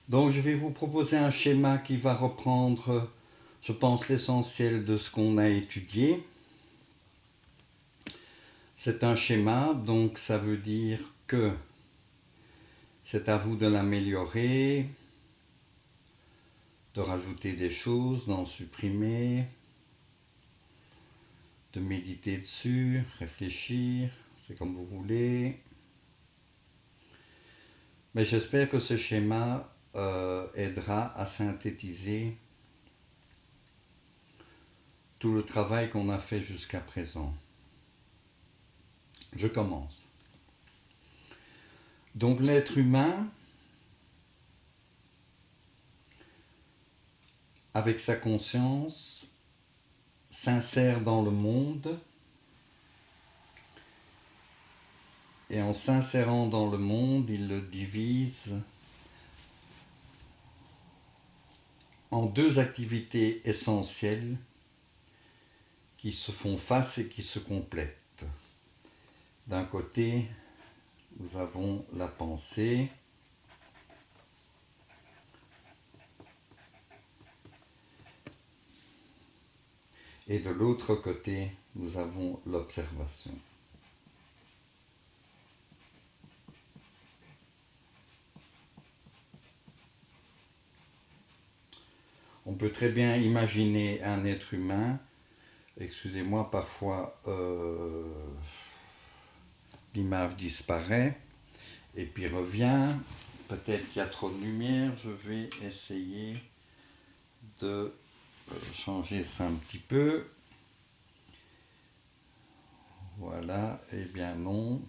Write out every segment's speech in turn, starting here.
Donc je vais vous proposer un schéma qui va reprendre, je pense, l'essentiel de ce qu'on a étudié. C'est un schéma, donc ça veut dire que c'est à vous de l'améliorer, de rajouter des choses, d'en supprimer, de méditer dessus, réfléchir, c'est comme vous voulez. Mais j'espère que ce schéma aidera à synthétiser tout le travail qu'on a fait jusqu'à présent. Je commence. Donc l'être humain, avec sa conscience, s'insère dans le monde et en s'insérant dans le monde, il le divise en deux activités essentielles qui se font face et qui se complètent. D'un côté, nous avons la pensée et de l'autre côté, nous avons l'observation. On peut très bien imaginer un être humain, excusez-moi, parfois l'image disparaît et puis revient. Peut-être qu'il y a trop de lumière, je vais essayer de changer ça un petit peu. Voilà, et bien non,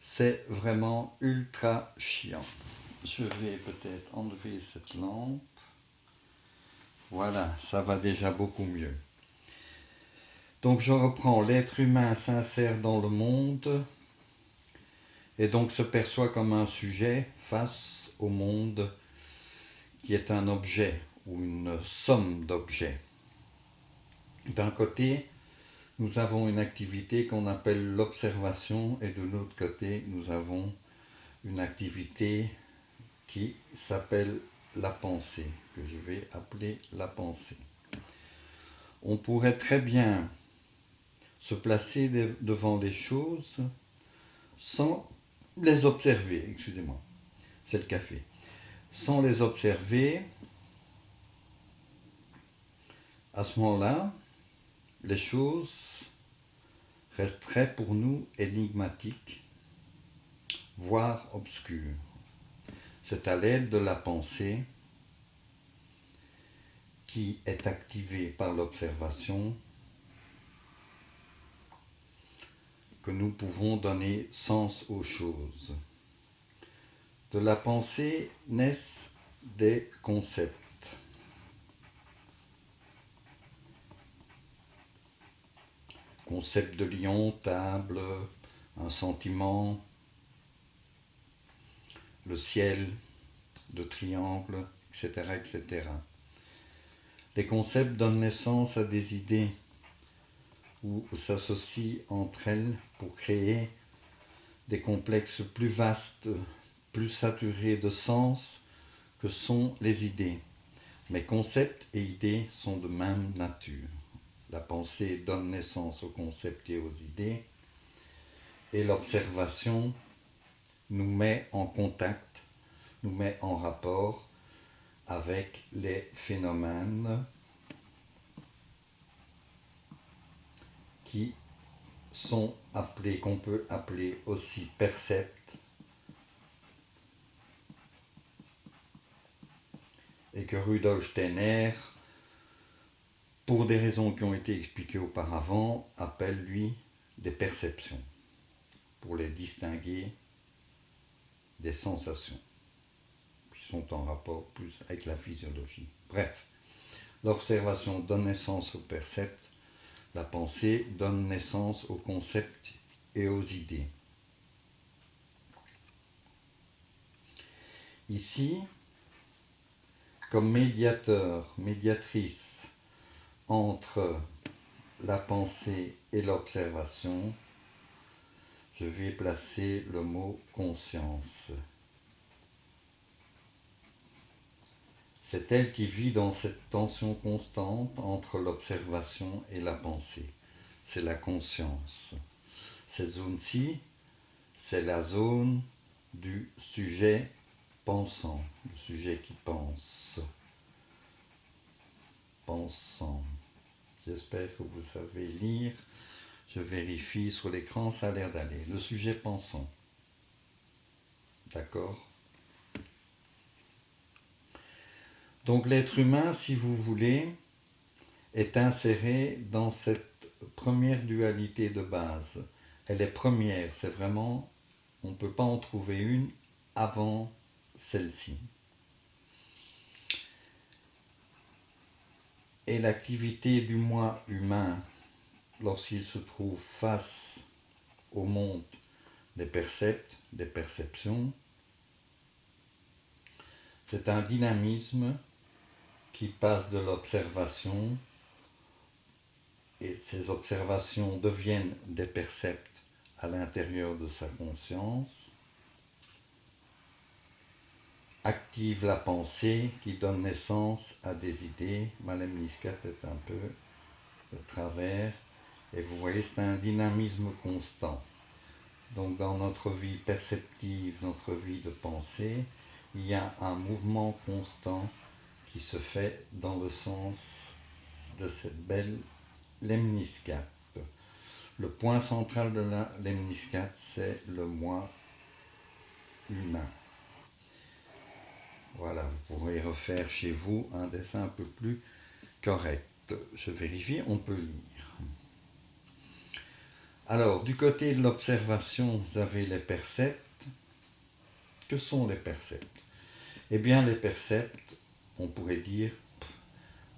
c'est vraiment ultra chiant. Je vais peut-être enlever cette lampe. Voilà, ça va déjà beaucoup mieux. Donc je reprends, l'être humain s'insère dans le monde et donc se perçoit comme un sujet face au monde qui est un objet ou une somme d'objets. D'un côté, nous avons une activité qu'on appelle l'observation et de l'autre côté, nous avons une activité qui s'appelle la pensée, que je vais appeler la pensée. On pourrait très bien se placer devant les choses sans les observer, excusez-moi, c'est le café. Sans les observer, à ce moment-là, les choses resteraient pour nous énigmatiques, voire obscures. C'est à l'aide de la pensée qui est activée par l'observation que nous pouvons donner sens aux choses. De la pensée naissent des concepts. Concept de lion, table, un sentiment, le ciel, de triangle, etc., etc. Les concepts donnent naissance à des idées ou s'associent entre elles pour créer des complexes plus vastes, plus saturés de sens que sont les idées. Mais concepts et idées sont de même nature. La pensée donne naissance aux concepts et aux idées, et l'observation nous met en contact, nous met en rapport avec les phénomènes qui sont appelés, qu'on peut appeler aussi percepts, et que Rudolf Steiner, pour des raisons qui ont été expliquées auparavant, appelle lui des perceptions, pour les distinguer des sensations, qui sont en rapport plus avec la physiologie. Bref, l'observation donne naissance aux percepts, la pensée donne naissance aux concepts et aux idées. Ici, comme médiateur, médiatrice entre la pensée et l'observation, je vais placer le mot conscience. C'est elle qui vit dans cette tension constante entre l'observation et la pensée. C'est la conscience. Cette zone-ci, c'est la zone du sujet pensant, le sujet qui pense. Pensant. J'espère que vous savez lire. Je vérifie sur l'écran, ça a l'air d'aller. Le sujet pensant. D'accord? Donc l'être humain, si vous voulez, est inséré dans cette première dualité de base. Elle est première, c'est vraiment, on ne peut pas en trouver une avant celle-ci. Et l'activité du moi humain, lorsqu'il se trouve face au monde des percepts, des perceptions, c'est un dynamisme qui passe de l'observation, et ces observations deviennent des percepts à l'intérieur de sa conscience, active la pensée qui donne naissance à des idées. Malemniscat est un peu de travers, et vous voyez, c'est un dynamisme constant. Donc dans notre vie perceptive, notre vie de pensée, il y a un mouvement constant qui se fait dans le sens de cette belle lemniscate. Le point central de la lemniscate, c'est le moi humain. Voilà, vous pourrez refaire chez vous un dessin un peu plus correct. Je vérifie, on peut lire. Alors, du côté de l'observation, vous avez les percepts. Que sont les percepts? Eh bien, les percepts, on pourrait dire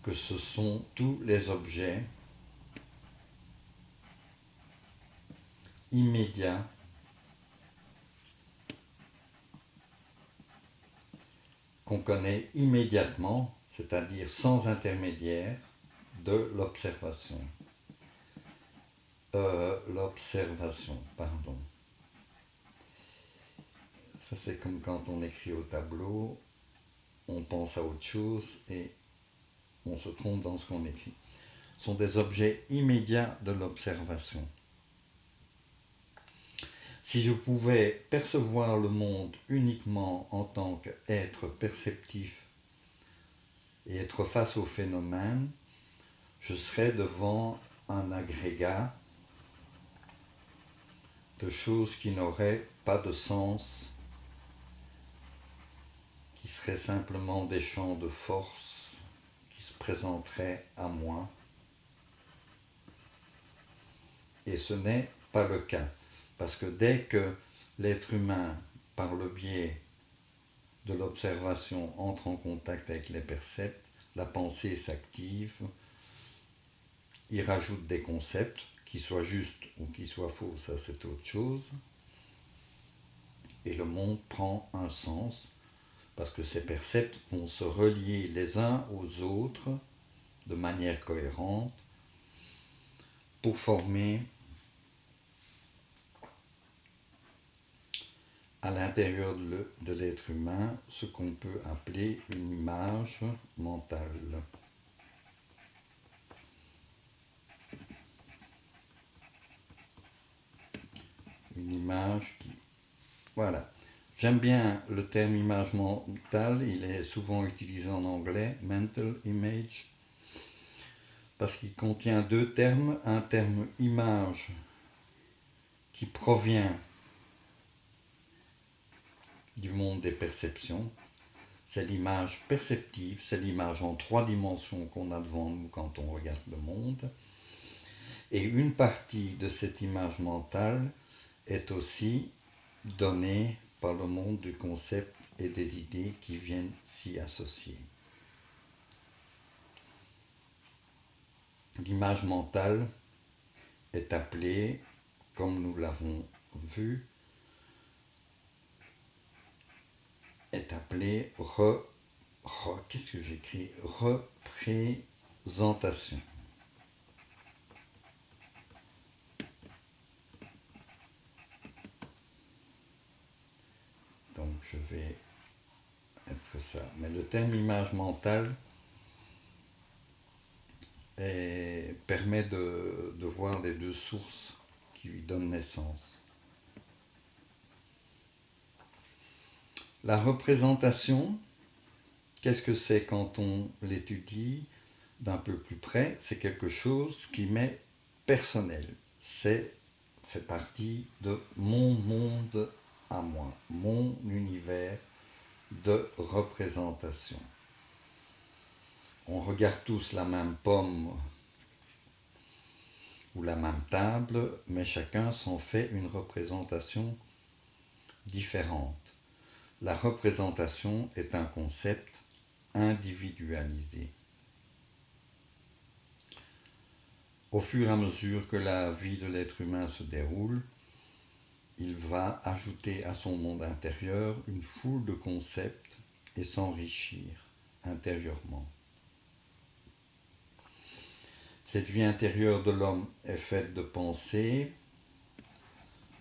que ce sont tous les objets immédiats qu'on connaît immédiatement, c'est-à-dire sans intermédiaire de l'observation. L'observation, pardon. Ça, c'est comme quand on écrit au tableau, on pense à autre chose et on se trompe dans ce qu'on écrit. Ce sont des objets immédiats de l'observation. Si je pouvais percevoir le monde uniquement en tant qu'être perceptif et être face au phénomène, je serais devant un agrégat de choses qui n'auraient pas de sens, qui seraient simplement des champs de force qui se présenteraient à moi. Et ce n'est pas le cas, parce que dès que l'être humain, par le biais de l'observation, entre en contact avec les percepts, la pensée s'active, il rajoute des concepts, qui soient justes ou qui soient faux, ça c'est autre chose, et le monde prend un sens, parce que ces percepts vont se relier les uns aux autres de manière cohérente pour former à l'intérieur de l'être humain ce qu'on peut appeler une image mentale. Une image qui... Voilà. J'aime bien le terme image mentale, il est souvent utilisé en anglais, mental image, parce qu'il contient deux termes. Un terme image qui provient du monde des perceptions, c'est l'image perceptive, c'est l'image en 3 dimensions qu'on a devant nous quand on regarde le monde. Et une partie de cette image mentale est aussi donnée par le monde du concept et des idées qui viennent s'y associer. L'image mentale est appelée, comme nous l'avons vu, est appelée qu'est-ce que j'écris? Représentation. Donc je vais être ça. Mais le terme image mentale permet de voir les deux sources qui lui donnent naissance. La représentation, qu'est-ce que c'est quand on l'étudie d'un peu plus près? C'est quelque chose qui m'est personnel. C'est fait partie de mon monde à moi, mon univers de représentation. On regarde tous la même pomme ou la même table, mais chacun s'en fait une représentation différente. La représentation est un concept individualisé. Au fur et à mesure que la vie de l'être humain se déroule, il va ajouter à son monde intérieur une foule de concepts et s'enrichir intérieurement. Cette vie intérieure de l'homme est faite de pensées,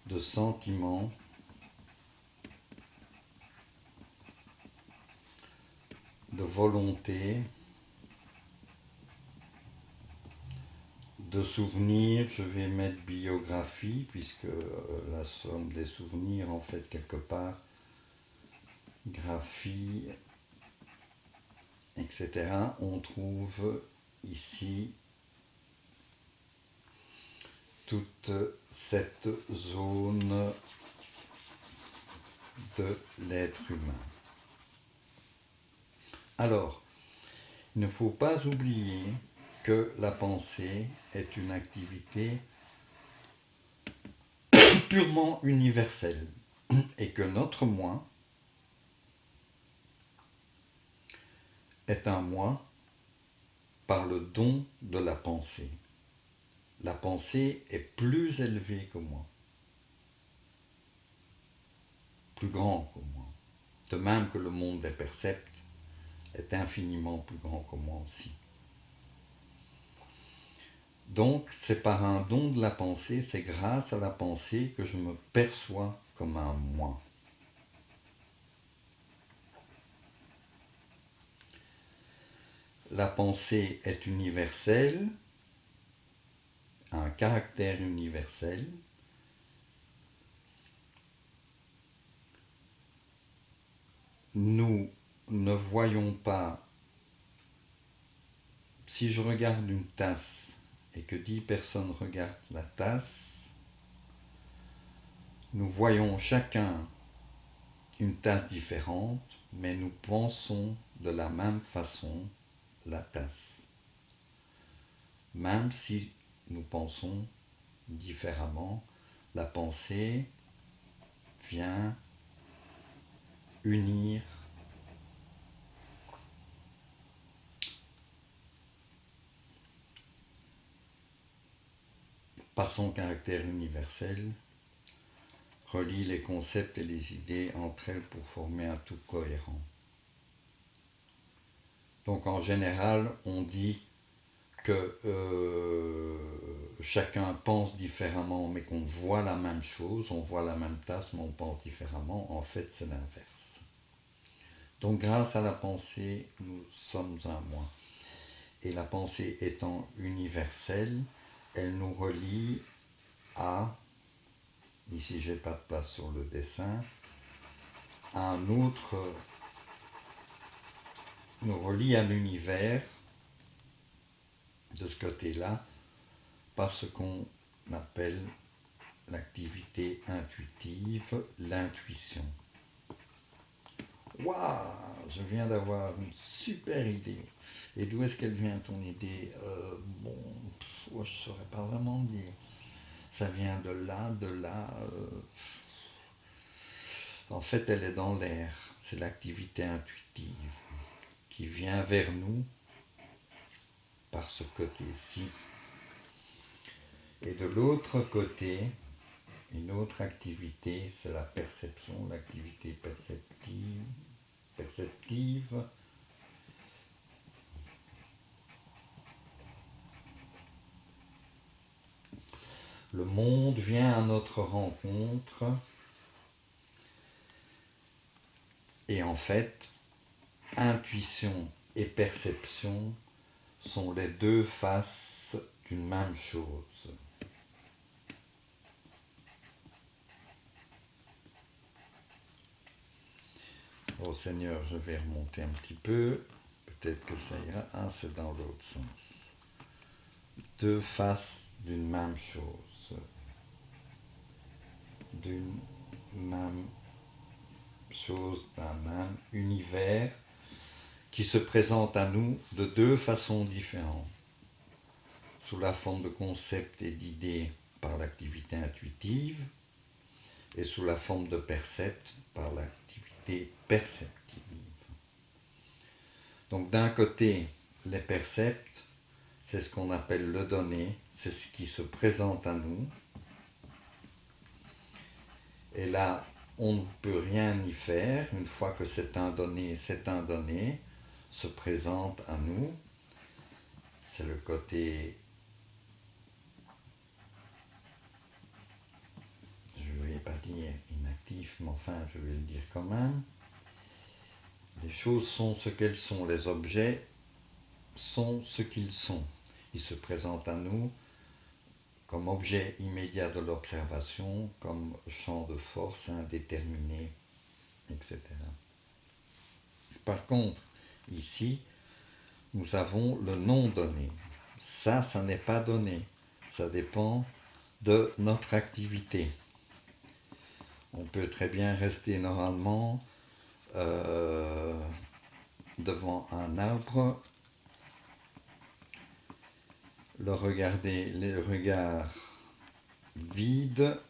de sentiments, de volonté, de souvenirs. Je vais mettre biographie, puisque la somme des souvenirs, en fait, quelque part, graphie, etc. On trouve ici toute cette zone de l'être humain. Alors, il ne faut pas oublier que la pensée est une activité purement universelle et que notre moi est un moi par le don de la pensée. La pensée est plus élevée que moi, plus grand que moi, de même que le monde des percepts est infiniment plus grand que moi aussi. Donc, c'est par un don de la pensée, c'est grâce à la pensée que je me perçois comme un moi. La pensée est universelle, a un caractère universel. Nous ne voyons pas, si je regarde une tasse et que 10 personnes regardent la tasse, nous voyons chacun une tasse différente, mais nous pensons de la même façon la tasse. Même si nous pensons différemment, la pensée vient unir par son caractère universel, relie les concepts et les idées entre elles pour former un tout cohérent. Donc en général, on dit que chacun pense différemment, mais qu'on voit la même chose, on voit la même tasse, mais on pense différemment. En fait, c'est l'inverse. Donc grâce à la pensée, nous sommes un moi. Et la pensée étant universelle, elle nous relie à, ici j'ai pas de place sur le dessin, à un autre, nous relie à l'univers de ce côté-là par ce qu'on appelle l'activité intuitive, l'intuition. Waouh, je viens d'avoir une super idée. Et d'où est-ce qu'elle vient ton idée? Bon, je ne saurais pas vraiment dire. Ça vient de là, de là. En fait, elle est dans l'air. C'est l'activité intuitive qui vient vers nous par ce côté-ci. Et de l'autre côté, une autre activité, c'est la perception, l'activité perceptive. Le monde vient à notre rencontre et en fait, intuition et perception sont les deux faces d'une même chose. Oh Seigneur, je vais remonter un petit peu. Peut-être que ça ira. Ah, c'est dans l'autre sens. Deux faces d'une même chose. D'une même chose, d'un même univers qui se présente à nous de deux façons différentes. Sous la forme de concepts et d'idées par l'activité intuitive et sous la forme de percepts par l'activité perceptive. Donc d'un côté, les percepts, c'est ce qu'on appelle le donné, c'est ce qui se présente à nous. Et là, on ne peut rien y faire. Une fois que c'est un donné, se présente à nous. C'est le côté, je ne vais pas dire inactif, mais enfin, je vais le dire quand même. Les choses sont ce qu'elles sont, les objets sont ce qu'ils sont. Ils se présentent à nous comme objet immédiat de l'observation, comme champ de force indéterminé, etc. Par contre, ici, nous avons le non donné. Ça n'est pas donné. Ça dépend de notre activité. On peut très bien rester normalement devant un arbre, le regarder, le regard vide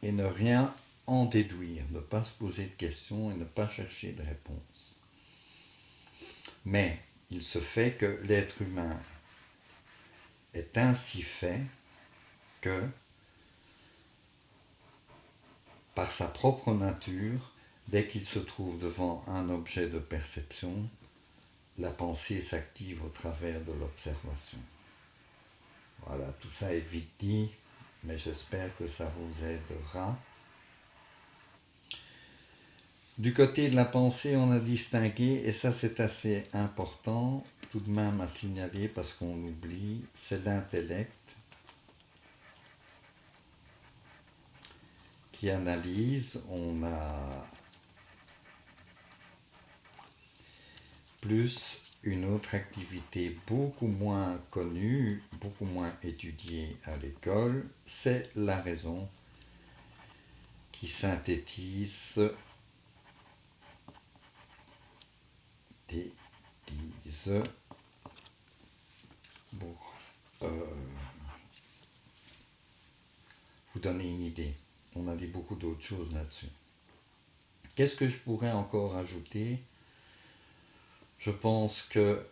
et ne rien en déduire, ne pas se poser de questions et ne pas chercher de réponses. Mais il se fait que l'être humain est ainsi fait que, par sa propre nature, dès qu'il se trouve devant un objet de perception, la pensée s'active au travers de l'observation. Voilà, tout ça est vite dit, mais j'espère que ça vous aidera. Du côté de la pensée, on a distingué, et ça c'est assez important tout de même à signaler parce qu'on oublie, c'est l'intellect qui analyse. On a plus une autre activité beaucoup moins connue, beaucoup moins étudiée à l'école, c'est la raison qui synthétise pour vous donner une idée. On a dit beaucoup d'autres choses là-dessus. Qu'est-ce que je pourrais encore ajouter? Je pense que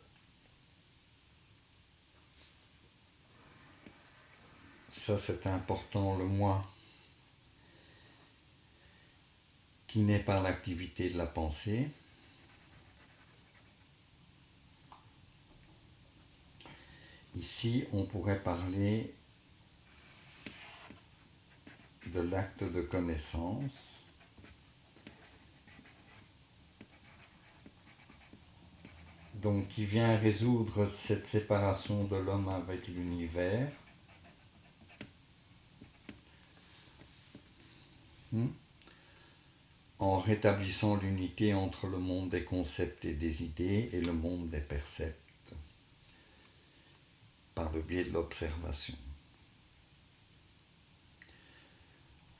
ça c'est important, le moi qui n'est pas l'activité de la pensée. Ici, on pourrait parler de l'acte de connaissance. Donc, qui vient résoudre cette séparation de l'homme avec l'univers. En rétablissant l'unité entre le monde des concepts et des idées et le monde des percepts, par le biais de l'observation.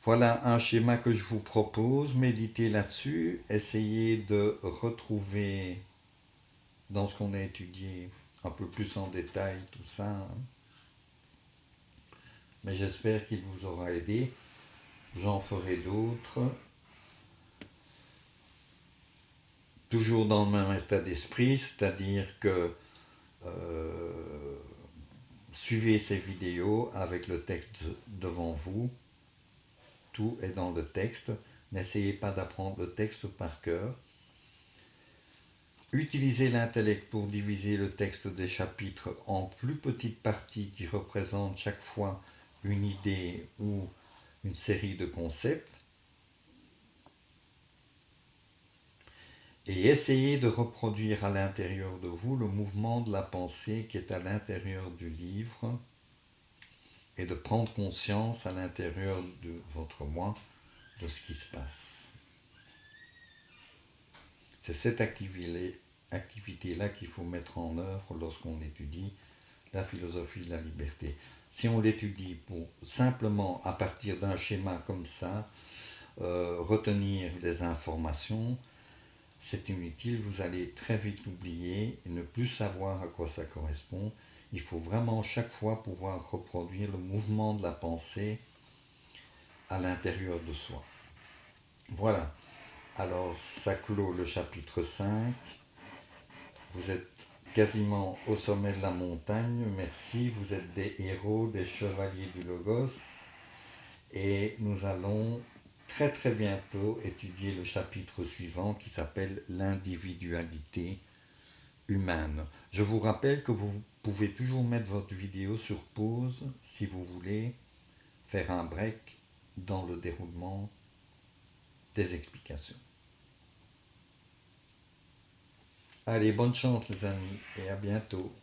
Voilà un schéma que je vous propose, méditez là-dessus, essayez de retrouver dans ce qu'on a étudié un peu plus en détail tout ça. Mais j'espère qu'il vous aura aidé. J'en ferai d'autres. Toujours dans le même état d'esprit, c'est-à-dire que suivez ces vidéos avec le texte devant vous. Tout est dans le texte. N'essayez pas d'apprendre le texte par cœur. Utilisez l'intellect pour diviser le texte des chapitres en plus petites parties qui représentent chaque fois une idée ou une série de concepts. et essayez de reproduire à l'intérieur de vous le mouvement de la pensée qui est à l'intérieur du livre et de prendre conscience à l'intérieur de votre moi de ce qui se passe. C'est cette activité-là qu'il faut mettre en œuvre lorsqu'on étudie la philosophie de la liberté. Si on l'étudie pour simplement, à partir d'un schéma comme ça, retenir les informations, c'est inutile, vous allez très vite oublier et ne plus savoir à quoi ça correspond. Il faut vraiment chaque fois pouvoir reproduire le mouvement de la pensée à l'intérieur de soi. Voilà, alors ça clôt le chapitre 5. Vous êtes quasiment au sommet de la montagne, merci, vous êtes des héros, des chevaliers du Logos, et nous allons très très bientôt étudier le chapitre suivant qui s'appelle l'individualité humaine. Je vous rappelle que vous pouvez toujours mettre votre vidéo sur pause si vous voulez faire un break dans le déroulement des explications. Allez, bonne chance les amis et à bientôt.